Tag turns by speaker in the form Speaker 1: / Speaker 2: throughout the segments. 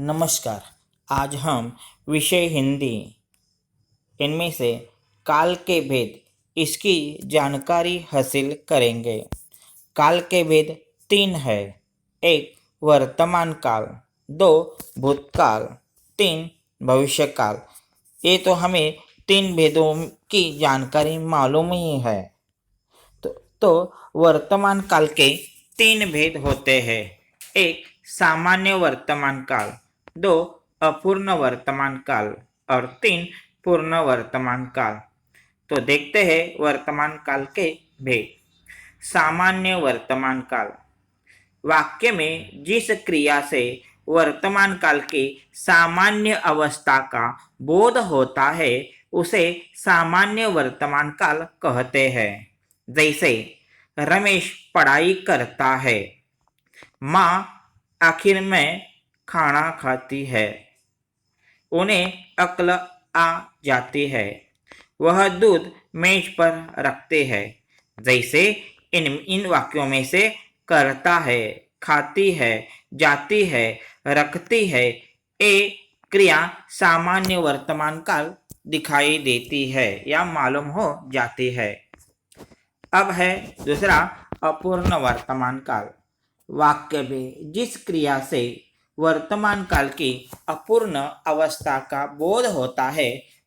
Speaker 1: नमस्कार। आज हम विषय हिंदी इनमें से काल के भेद इसकी जानकारी हासिल करेंगे। काल के भेद तीन है। एक वर्तमान काल, दो भूतकाल, तीन भविष्य काल। ये तो हमें तीन भेदों की जानकारी मालूम ही है। तो वर्तमान काल के तीन भेद होते हैं। एक सामान्य वर्तमान काल, दो अपूर्ण वर्तमान काल और तीन पूर्ण वर्तमान काल। तो देखते हैं वर्तमान काल के भेद। सामान्य वर्तमान काल, वाक्य में जिस क्रिया से वर्तमान काल की सामान्य अवस्था का बोध होता है उसे सामान्य वर्तमान काल कहते हैं। जैसे रमेश पढ़ाई करता है, माँ आखिर में खाना खाती है, उन्हें अक्ल आ जाती है, वह दूध मेज पर रखते हैं। जैसे इन वाक्यों में से करता है, खाती है, जाती है, रखती है, ये क्रिया सामान्य वर्तमान काल दिखाई देती है या मालूम हो जाती है। अब है दूसरा अपूर्ण वर्तमान काल। वाक्य में जिस क्रिया से वर्तमान काल की अपूर्ण अवस्था का बोध होता है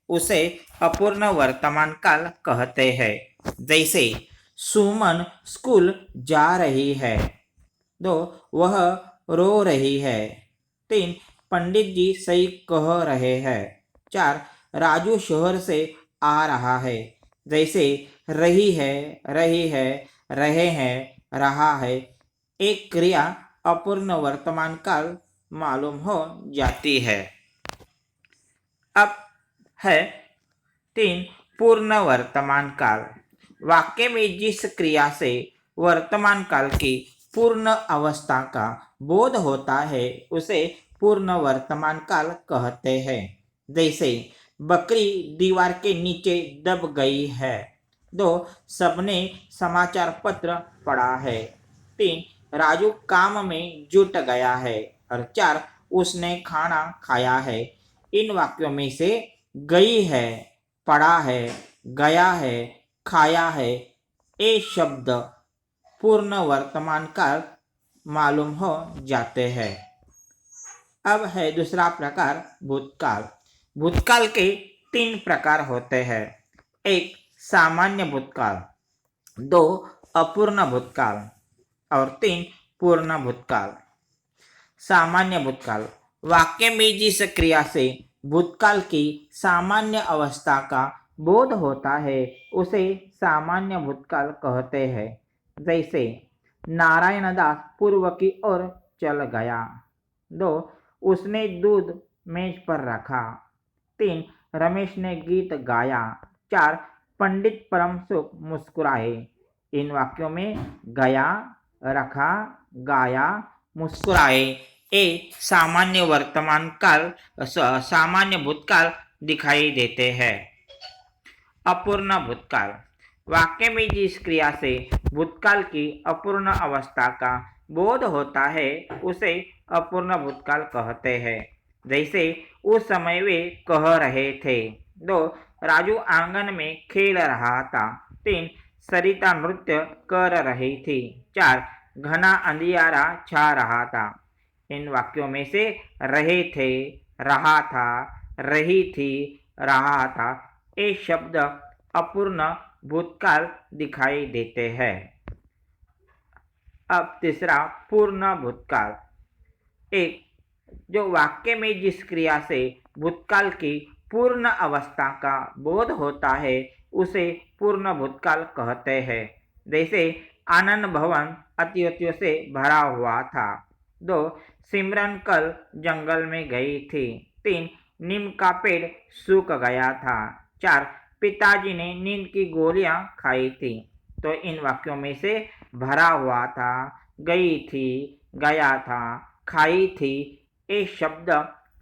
Speaker 1: उसे अपूर्ण वर्तमान काल कहते हैं। जैसे सुमन स्कूल जा रही है, दो वह रो रही है, तीन पंडित जी सही कह रहे हैं, चार राजू शहर से आ रहा है। जैसे रही है, रहे हैं, रहा है, एक क्रिया अपूर्ण वर्तमान काल मालूम हो जाती है। अब है तीन पूर्ण वर्तमान काल। वाक्य में जिस क्रिया से वर्तमान काल की पूर्ण अवस्था का बोध होता है उसे पूर्ण वर्तमान काल कहते हैं। जैसे बकरी दीवार के नीचे दब गई है, दो सबने समाचार पत्र पढ़ा है, तीन राजू काम में जुट गया है और चार उसने खाना खाया है। इन वाक्यों में से गई है, पढ़ा है, गया है, खाया है, ये शब्द पूर्ण वर्तमान काल मालूम हो जाते हैं। अब है दूसरा प्रकार भूतकाल। भूतकाल के तीन प्रकार होते हैं। एक सामान्य भूतकाल, दो अपूर्ण भूतकाल और तीन पूर्ण भूतकाल। सामान्य भूतकाल, वाक्य में जिस क्रिया से भूतकाल की सामान्य अवस्था का बोध होता है उसे सामान्य भूतकाल कहते हैं। जैसे नारायणदास पूर्व की ओर चल गया, दो उसने दूध मेज पर रखा, तीन रमेश ने गीत गाया, चार पंडित परम सुख मुस्कुराए। इन वाक्यों में गया, रखा, गाया, मुस्कुराए ये सामान्य वर्तमान काल सामान्य भूतकाल दिखाई देते हैं। अपूर्ण भूतकाल, वाक्य में जिस क्रिया से भूतकाल की अपूर्ण अवस्था का बोध होता है उसे अपूर्ण भूतकाल कहते हैं। जैसे उस समय वे कह रहे थे, दो राजू आंगन में खेल रहा था, तीन सरिता नृत्य कर रही थी, चार घना अंधियारा छा रहा था। इन वाक्यों में से रहे थे, रहा था, रही थी, रहा था ये शब्द अपूर्ण भूतकाल दिखाई देते हैं। अब तीसरा पूर्ण भूतकाल। एक जो वाक्य में जिस क्रिया से भूतकाल की पूर्ण अवस्था का बोध होता है उसे पूर्ण भूतकाल कहते हैं। जैसे आनंद भवन अतिथियों से भरा हुआ था, दो सिमरन कल जंगल में गई थी, तीन नीम का पेड़ सूख गया था, चार पिताजी ने नींद की गोलियां खाई थी। तो इन वाक्यों में से भरा हुआ था, गई थी, गया था, खाई थी ये शब्द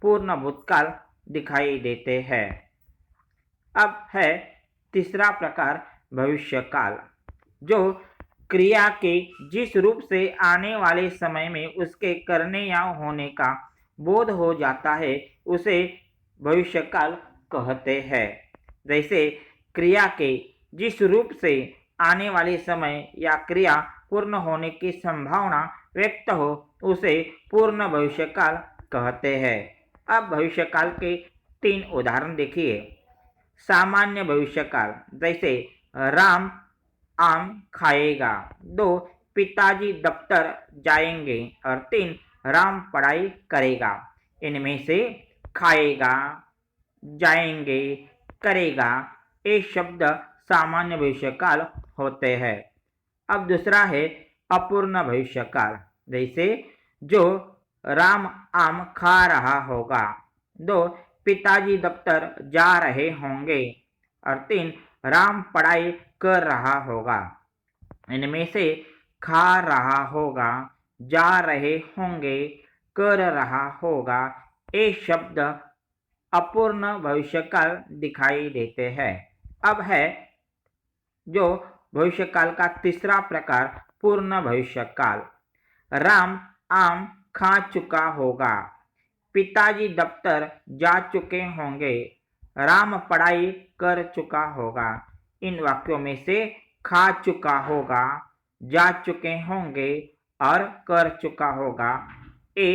Speaker 1: पूर्ण भूतकाल दिखाई देते हैं। अब है तीसरा प्रकार भविष्य काल। जो क्रिया के जिस रूप से आने वाले समय में उसके करने या होने का बोध हो जाता है उसे भविष्यकाल कहते हैं। जैसे क्रिया के जिस रूप से आने वाले समय या क्रिया पूर्ण होने की संभावना व्यक्त हो उसे पूर्ण भविष्यकाल कहते हैं। अब भविष्यकाल के 3 उदाहरण देखिए। सामान्य भविष्यकाल, जैसे राम आम खाएगा। 2 पिताजी दफ्तर जाएंगे। और 3 राम पढ़ाई करेगा। इनमें से खाएगा, जाएंगे, करेगा ये शब्द सामान्य भविष्यकाल होते हैं। अब दूसरा है अपूर्ण भविष्यकाल, जैसे जो राम आम खा रहा होगा। 2 पिताजी दफ्तर जा रहे होंगे। और 3 राम पढ़ाई कर रहा होगा। इनमें से खा रहा होगा, जा रहे होंगे, कर रहा होगा ये शब्द अपूर्ण भविष्यकाल दिखाई देते हैं। अब है जो भविष्यकाल का तीसरा प्रकार, पूर्ण भविष्यकाल। राम आम खा चुका होगा। पिताजी दफ्तर जा चुके होंगे। राम पढ़ाई कर चुका होगा। इन वाक्यों में से खा चुका होगा, जा चुके होंगे और कर चुका होगा ये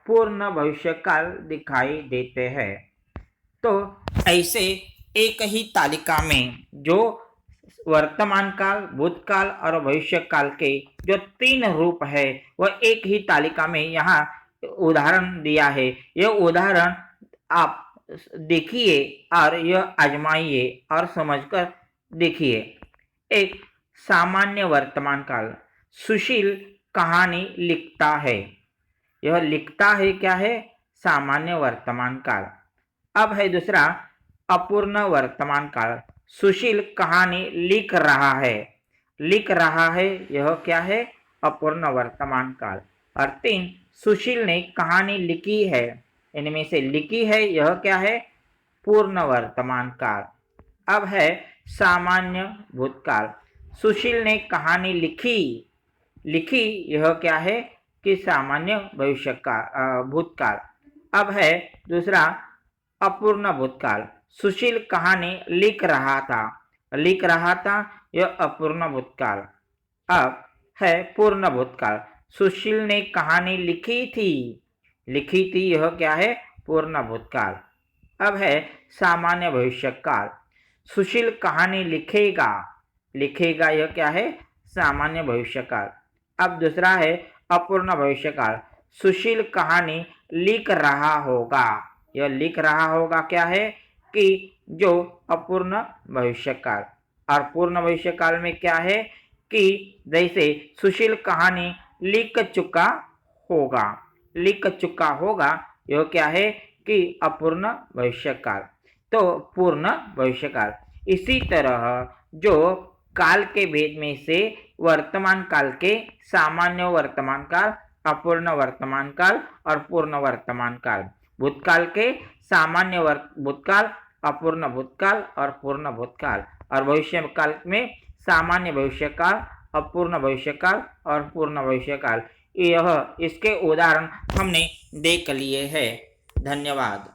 Speaker 1: पूर्ण भविष्यकाल दिखाई देते हैं। तो ऐसे एक ही तालिका में जो वर्तमान काल, भूतकाल और भविष्यकाल के जो 3 रूप है वह एक ही तालिका में यहाँ उदाहरण दिया है। यह उदाहरण आप देखिए और यह आजमाइए और समझकर देखिए। एक सामान्य वर्तमान काल, सुशील कहानी लिखता है। यह लिखता है क्या है? सामान्य वर्तमान काल। अब है दूसरा अपूर्ण वर्तमान काल, सुशील कहानी लिख रहा है। लिख रहा है यह क्या है? अपूर्ण वर्तमान काल। और 3 सुशील ने कहानी लिखी है। इनमें से लिखी है यह क्या है? पूर्ण वर्तमान काल। अब है सामान्य भूतकाल, सुशील ने कहानी लिखी। लिखी यह क्या है? कि सामान्य भविष्यकाल, भूतकाल। अब है दूसरा अपूर्ण भूतकाल, सुशील कहानी लिख रहा था। लिख रहा था यह अपूर्ण भूतकाल। अब है पूर्ण भूतकाल, सुशील ने कहानी लिखी थी। लिखी थी यह क्या है? पूर्ण भूतकाल। अब है सामान्य भविष्यकाल, सुशील कहानी लिखेगा। लिखेगा यह क्या है? सामान्य भविष्यकाल। अब दूसरा है अपूर्ण भविष्यकाल, सुशील कहानी लिख रहा होगा। यह लिख रहा होगा क्या है? कि जो अपूर्ण भविष्यकाल। और पूर्ण भविष्यकाल में क्या है? कि जैसे सुशील कहानी लिख चुका होगा। लिख चुका होगा यह क्या है? कि अपूर्ण भविष्यकाल। तो पूर्ण भविष्यकाल। इसी तरह जो काल के भेद में से वर्तमान काल के सामान्य वर्तमान काल, अपूर्ण वर्तमान काल और पूर्ण वर्तमान काल, भूतकाल के सामान्य भूतकाल, अपूर्ण भूतकाल और पूर्ण भूतकाल, और भविष्यकाल में सामान्य भविष्यकाल, अपूर्ण भविष्यकाल और पूर्ण भविष्यकाल, यह इसके उदाहरण हमने देख लिए हैं। धन्यवाद।